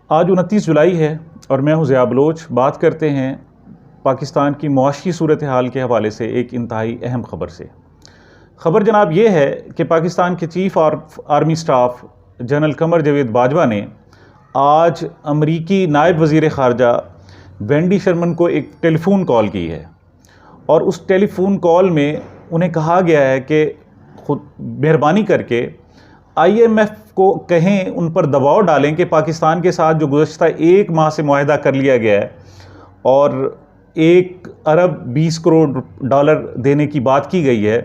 आज 29 जुलाई है और मैं हूं ज़िया बलोच। बात करते हैं पाकिस्तान की मुआशी सूरत हाल के हवाले से एक इंतहाई अहम ख़बर से। ख़बर जनाब ये है कि पाकिस्तान के chief army staff general Qamar Javed Bajwa ने आज अमरीकी नायब वज़ीर ख़ारजा वेंडी शर्मन को एक टेलीफोन कॉल की है और उस टेलीफोन कॉल में उन्हें कहा गया है कि खुद मेहरबानी करके IMF को कहें, उन पर दबाव डालें कि पाकिस्तान के साथ जो गुज़श्ता एक माह से मुआहदा कर लिया गया है और 1 अरब 20 करोड़ डॉलर देने की बात की गई है,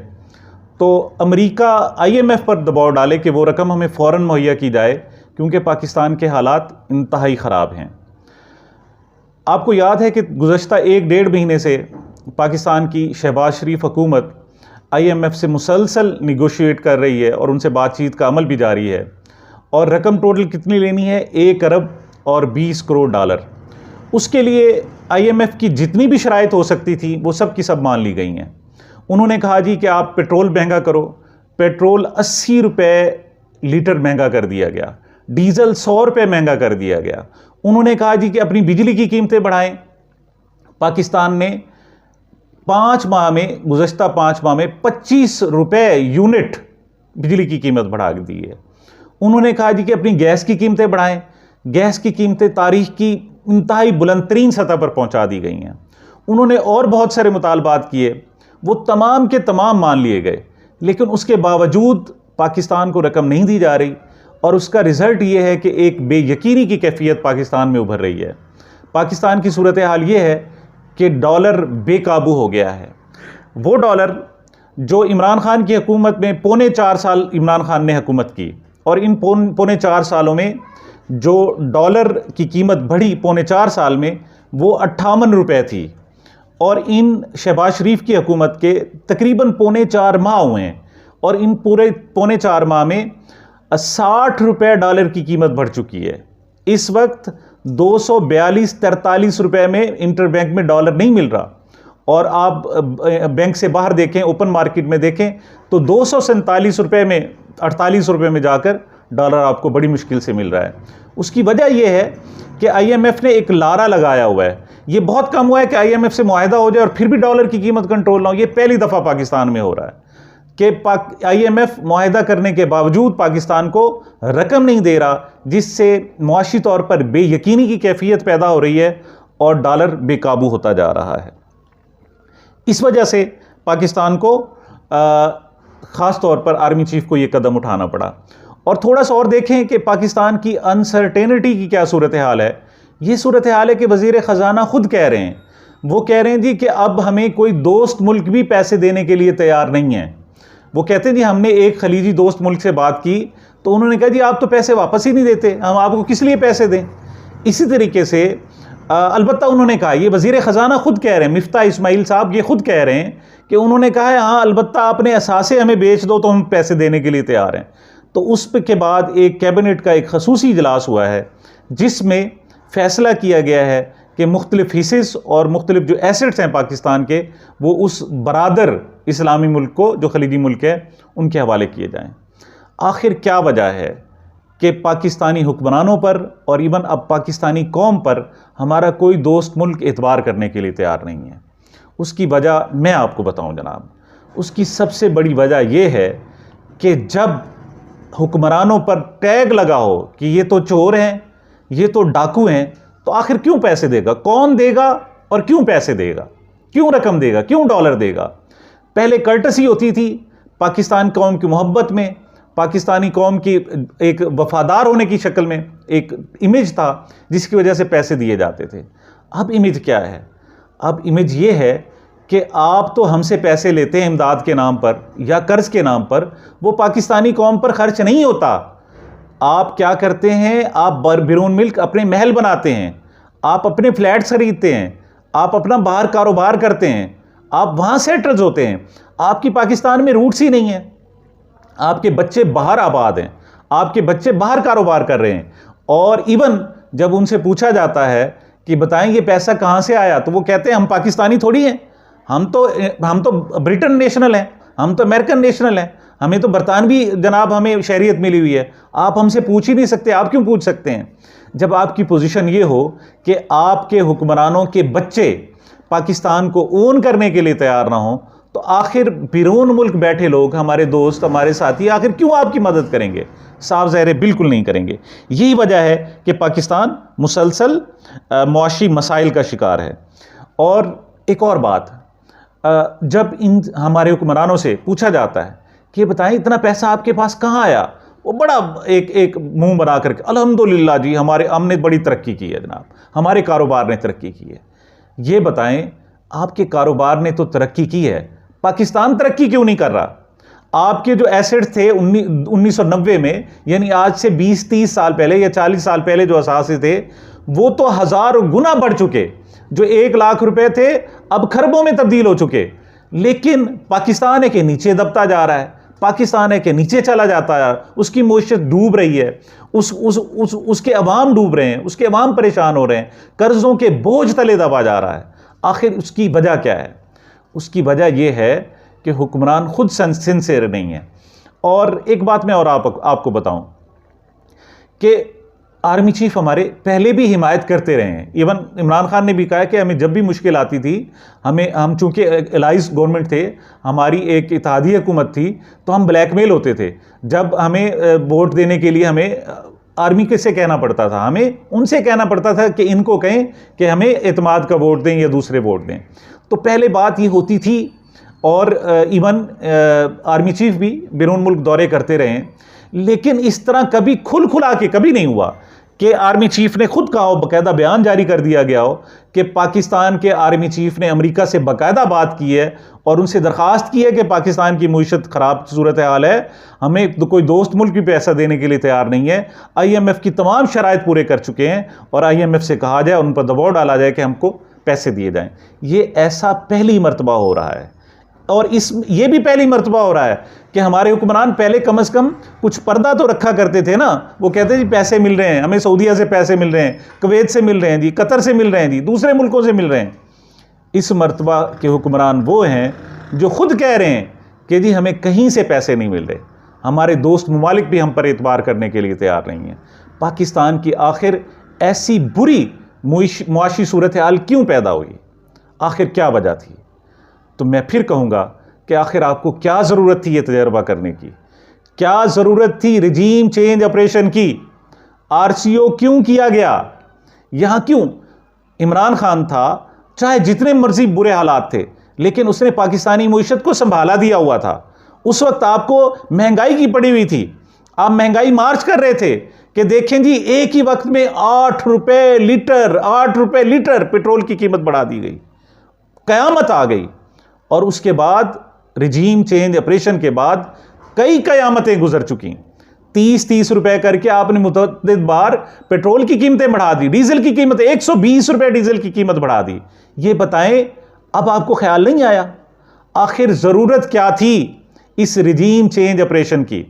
तो अमेरिका IMF पर दबाव डाले कि वो रकम हमें फ़ौरन मुहैया की जाए, क्योंकि पाकिस्तान के हालात इंतहाई ख़राब हैं। आपको याद है कि गुज़श्ता 1-1.5 महीने से पाकिस्तान की शहबाज शरीफ हुकूमत IMF से मुसलसल निगोशिएट कर रही है और उनसे बातचीत का अमल भी जारी है। और रकम टोटल कितनी लेनी है? 1 अरब और 20 करोड़ डॉलर। उसके लिए IMF की जितनी भी शराइत हो सकती थी वो सब की सब मान ली गई हैं। उन्होंने कहा जी कि आप पेट्रोल महंगा करो। पेट्रोल 80 रुपये लीटर महंगा कर दिया गया, डीजल 100 रुपये महंगा कर दिया गया। उन्होंने कहा जी कि अपनी बिजली की कीमतें बढ़ाएं। पाकिस्तान ने 5 माह में, गुज़श्ता 5 माह में 25 रुपये यूनिट बिजली की कीमत बढ़ा दी है। उन्होंने कहा जी कि अपनी गैस की कीमतें बढ़ाएं। गैस की कीमतें तारीख की इंतहाई बुलंदतरीन सतह पर पहुंचा दी गई हैं। उन्होंने और बहुत सारे मुतालबात किए, वो तमाम के तमाम मान लिए गए, लेकिन उसके बावजूद पाकिस्तान को रकम नहीं दी जा रही और उसका रिज़ल्ट ये है कि एक बेयकीनी की कैफियत पाकिस्तान में उभर रही है। पाकिस्तान की सूरत हाल ये है कि डॉलर बेकाबू हो गया है। वो डॉलर जो इमरान खान की हुकूमत में 4.25 साल इमरान खान ने हुकूमत की, और इन 4.25 सालों में जो डॉलर की कीमत बढ़ी 4.25 साल में, वो 58 रुपये थी, और इन शहबाज शरीफ की हुकूमत के तकरीबन 4.25 माह हुए हैं और इन पूरे 4.25 माह में 60 रुपये डॉलर की कीमत बढ़ चुकी है। इस वक्त 242-43 रुपये में इंटरबैंक में डॉलर नहीं मिल रहा, और आप बैंक से बाहर देखें, ओपन मार्केट में देखें तो 247 रुपये में, 48 रुपये में जाकर डॉलर आपको बड़ी मुश्किल से मिल रहा है। उसकी वजह यह है कि IMF ने एक लारा लगाया हुआ है। ये बहुत कम हुआ है कि IMF से मुआहदा हो जाए और फिर भी डॉलर की कीमत कंट्रोल ना हो। ये पहली दफ़ा पाकिस्तान में हो रहा है कि IMF मुआहदा करने के बावजूद पाकिस्तान को रकम नहीं दे रहा, जिससे मुआशी तौर पर बेयकीनी की कैफियत पैदा हो रही है और डॉलर बेकाबू होता जा रहा है। इस वजह से पाकिस्तान को ख़ास तौर पर आर्मी चीफ को ये कदम उठाना पड़ा। और थोड़ा सा और देखें कि पाकिस्तान की अनसर्टेनिटी की क्या सूरत हाल है। ये सूरत हाल है कि वज़ीर ख़जाना खुद कह रहे हैं, वो कह रहे हैं जी कि अब हमें कोई दोस्त मुल्क भी पैसे देने के लिए तैयार नहीं है। वो कहते हैं जी हमने एक खलीजी दोस्त मुल्क से बात की तो उन्होंने कहा जी आप तो पैसे वापस ही नहीं देते, हम आपको किस लिए पैसे दें। इसी तरीके से अलबत्ता उन्होंने कहा, ये वज़ीर ख़जाना खुद कह रहे हैं, मिफ्ता इस्माइल साहब ये खुद कह रहे हैं कि उन्होंने कहा है हाँ अलबत्ता आपने असासे हमें बेच दो तो हम पैसे देने के लिए तैयार हैं। तो उस के बाद एक कैबिनेट का एक खसूसी इजलास हुआ है जिसमें फ़ैसला किया गया है कि मुख्तलिफ हिस्सेस और मुख्तलिफ जो एसेट्स हैं पाकिस्तान के, वो उस बरादर इस्लामी मुल्क को, जो खलीजी मुल्क है, उनके हवाले किए जाएं। आखिर क्या वजह है कि पाकिस्तानी हुक्मरानों पर और इवन अब पाकिस्तानी कौम पर हमारा कोई दोस्त मुल्क एतबार करने के लिए तैयार नहीं है? उसकी वजह मैं आपको बताऊं जनाब। उसकी सबसे बड़ी वजह यह है कि जब हुक्मरानों पर टैग लगा हो कि ये तो चोर हैं, ये तो डाकू हैं, तो आखिर क्यों पैसे देगा? कौन देगा और क्यों पैसे देगा? क्यों रकम देगा? क्यों डॉलर देगा? पहले कर्टसी होती थी पाकिस्तान कौम की मोहब्बत में, पाकिस्तानी कौम की एक वफादार होने की शक्ल में एक इमेज था जिसकी वजह से पैसे दिए जाते थे। अब इमेज क्या है? अब इमेज ये है कि आप तो हमसे पैसे लेते हैं इमदाद के नाम पर या कर्ज के नाम पर, वो पाकिस्तानी कौम पर खर्च नहीं होता। आप क्या करते हैं? आप बिरून मिल्क अपने महल बनाते हैं, आप अपने फ्लैट्स खरीदते हैं, आप अपना बाहर कारोबार करते हैं, आप वहाँ सेटल्स होते हैं। आपकी पाकिस्तान में रूट्स ही नहीं है। आपके बच्चे बाहर आबाद हैं, आपके बच्चे बाहर कारोबार कर रहे हैं, और इवन जब उनसे पूछा जाता है कि बताएं ये पैसा कहाँ से आया, तो वो कहते हैं हम पाकिस्तानी थोड़ी हैं, हम तो ब्रिटेन नेशनल हैं, हम तो अमेरिकन नेशनल हैं, हमें तो बरतानवी जनाब हमें शहरियत मिली हुई है, आप हमसे पूछ ही नहीं सकते। आप क्यों पूछ सकते हैं? जब आपकी पोजीशन ये हो कि आपके हुक्मरानों के बच्चे पाकिस्तान को ओन करने के लिए तैयार ना हो, तो आखिर बिरून मुल्क बैठे लोग, हमारे दोस्त, हमारे साथी, आखिर क्यों आपकी मदद करेंगे? साफ ज़ाहिर है बिल्कुल नहीं करेंगे। यही वजह है कि पाकिस्तान मुसलसल मुआशी मसाइल का शिकार है। और एक और बात, जब इन हमारे हुक्मरानों से पूछा जाता है कि ये बताएं इतना पैसा आपके पास कहाँ आया, वो बड़ा एक मुंह बना करके अल्हम्दुलिल्लाह जी हमने बड़ी तरक्की की है जनाब, हमारे कारोबार ने तरक्की की है। ये बताएं आपके कारोबार ने तो तरक्की की है, पाकिस्तान तरक्की क्यों नहीं कर रहा? आपके जो एसेट्स थे 1990 में, यानी आज से 20-30 साल पहले या 40 साल पहले जो असासे थे, वो तो 1000 गुना बढ़ चुके। जो 1 लाख रुपए थे अब खरबों में तब्दील हो चुके। लेकिन पाकिस्तान है कि नीचे दबता जा रहा है, पाकिस्तान है कि नीचे चला जाता है, उसकी मईशत डूब रही है, उसके अवाम डूब रहे हैं, उसके अवाम परेशान हो रहे हैं, कर्जों के बोझ तले दबा जा रहा है। आखिर उसकी वजह क्या है? उसकी वजह यह है कि हुक्मरान खुद सिंसियर नहीं है। और एक बात मैं और आपको बताऊं कि आर्मी चीफ हमारे पहले भी हिमायत करते रहे हैं। इवन इमरान खान ने भी कहा कि हमें जब भी मुश्किल आती थी, हम चूंकि एलाइज गवर्नमेंट थे, हमारी एक इत्तेहादी हुकूमत थी, तो हम ब्लैकमेल होते थे। जब हमें वोट देने के लिए हमें आर्मी से कहना पड़ता था, हमें उनसे कहना पड़ता था कि इनको कहें कि हमें एतमाद का वोट दें या दूसरे वोट दें। तो पहले बात ये होती थी। और इवन आर्मी चीफ भी बैरून मुल्क दौरे करते रहे, लेकिन इस तरह कभी खुला के कभी नहीं हुआ कि आर्मी चीफ ने खुद कहा हो, बाकायदा बयान जारी कर दिया गया हो कि पाकिस्तान के आर्मी चीफ ने अमेरिका से बाकायदा बात की है और उनसे दरख्वास्त की है कि पाकिस्तान की मईशत ख़राब सूरत हाल है, हमें कोई दोस्त मुल्क भी पैसा देने के लिए तैयार नहीं है, IMF की तमाम शराइत पूरे कर चुके हैं और IMF से कहा जाए, उन पर दबाव डाला जाए कि हमको पैसे दिए जाएं। ये ऐसा पहली मरतबा हो रहा है। और ये भी पहली मरतबा हो रहा है कि हमारे हुक्मरान पहले कम से कम कुछ पर्दा तो रखा करते थे ना। वो कहते जी पैसे मिल रहे हैं हमें, सऊदीया से पैसे मिल रहे हैं, कुवैत से मिल रहे हैं जी, कतर से मिल रहे हैं जी, दूसरे मुल्कों से मिल रहे हैं। इस मरतबा के हुक्मरान वो हैं जो खुद कह रहे हैं कि जी हमें कहीं से पैसे नहीं मिल रहे, हमारे दोस्त ममालिक भी हम पर एतबार करने के लिए तैयार नहीं हैं। पाकिस्तान की आखिर ऐसी बुरी मुआशी सूरत हाल क्यों पैदा हुई? आखिर क्या वजह थी? तो मैं फिर कहूँगा कि आखिर आपको क्या ज़रूरत थी ये तजर्बा करने की? क्या ज़रूरत थी रिजीम चेंज ऑपरेशन की? RCO क्यों किया गया? यहाँ क्यों? इमरान खान था, चाहे जितने मर्जी बुरे हालात थे, लेकिन उसने पाकिस्तानी मईशत को संभाला दिया हुआ था। उस वक्त आपको महंगाई की पड़ी हुई थी, आप महंगाई मार्च कर रहे थे कि देखें जी एक ही वक्त में 8 रुपये लीटर पेट्रोल की कीमत बढ़ा दी गई, क़यामत आ गई। और उसके बाद रिजीम चेंज ऑपरेशन के बाद कई क़यामतें गुजर चुकी। 30 रुपए करके आपने मुतअद्दिद बार पेट्रोल की कीमतें बढ़ा दी, डीजल की कीमत 120 रुपए डीजल की कीमत बढ़ा दी। ये बताएं, अब आपको ख्याल नहीं आया आखिर ज़रूरत क्या थी इस रिजीम चेंज ऑपरेशन की?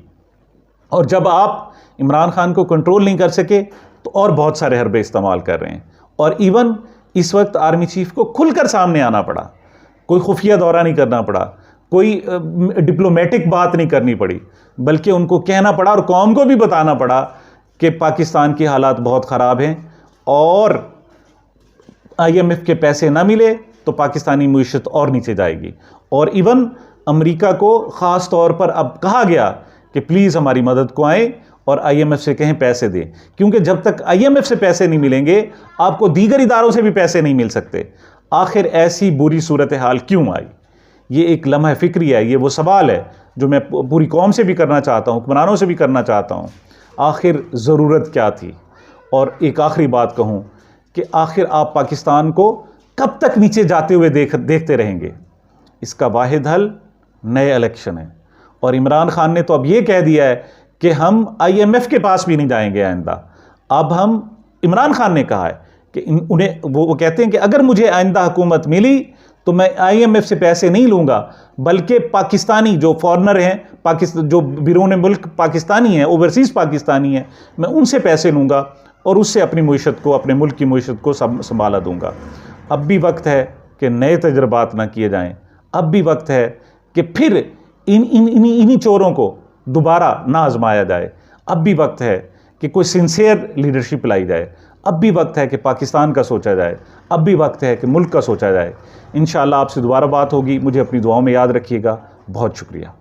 और जब आप इमरान खान को कंट्रोल नहीं कर सके तो और बहुत सारे हरबे इस्तेमाल कर रहे हैं। और इवन इस वक्त आर्मी चीफ को खुलकर सामने आना पड़ा, कोई खुफिया दौरा नहीं करना पड़ा, कोई डिप्लोमेटिक बात नहीं करनी पड़ी, बल्कि उनको कहना पड़ा और कौम को भी बताना पड़ा कि पाकिस्तान की हालात बहुत ख़राब हैं और IMF के पैसे ना मिले तो पाकिस्तानी मईशत और नीचे जाएगी। और इवन अमेरिका को ख़ास तौर पर अब कहा गया कि प्लीज़ हमारी मदद को आएँ और IMF से कहें पैसे दें, क्योंकि जब तक IMF से पैसे नहीं मिलेंगे आपको दीगर इदारों से भी पैसे नहीं मिल सकते। आखिर ऐसी बुरी सूरत हाल क्यों आई? ये एक लम्हा फ़िक्री है, ये वो सवाल है जो मैं पूरी कौम से भी करना चाहता हूँ, हुक्मरानों से भी करना चाहता हूँ। आखिर ज़रूरत क्या थी? और एक आखिरी बात कहूँ कि आखिर आप पाकिस्तान को कब तक नीचे जाते हुए देखते रहेंगे? इसका वाहिद हल नए इलेक्शन है। और इमरान खान ने तो अब ये कह दिया है कि हम IMF के पास भी नहीं जाएंगे आइंदा। अब इमरान खान ने कहा है कि उन्हें वो कहते हैं कि अगर मुझे आइंदा हुकूमत मिली तो मैं IMF से पैसे नहीं लूँगा, बल्कि पाकिस्तानी जो फॉरनर हैं, जो बैरून मुल्क पाकिस्तानी हैं, ओवरसीज़ पाकिस्तानी हैं, मैं उनसे पैसे लूँगा और उससे अपनी मईशत को, अपने मुल्क की मईशत को संभाला दूँगा। अब भी वक्त है कि नए तजर्बात ना किए जाएँ। अब भी वक्त है कि फिर इन्हीं चोरों को दोबारा ना आजमाया जाए। अब भी वक्त है कि कोई सिंसियर लीडरशिप लाई जाए। अब भी वक्त है कि पाकिस्तान का सोचा जाए। अब भी वक्त है कि मुल्क का सोचा जाए। इंशाअल्लाह आपसे दोबारा बात होगी। मुझे अपनी दुआओं में याद रखिएगा। बहुत शुक्रिया।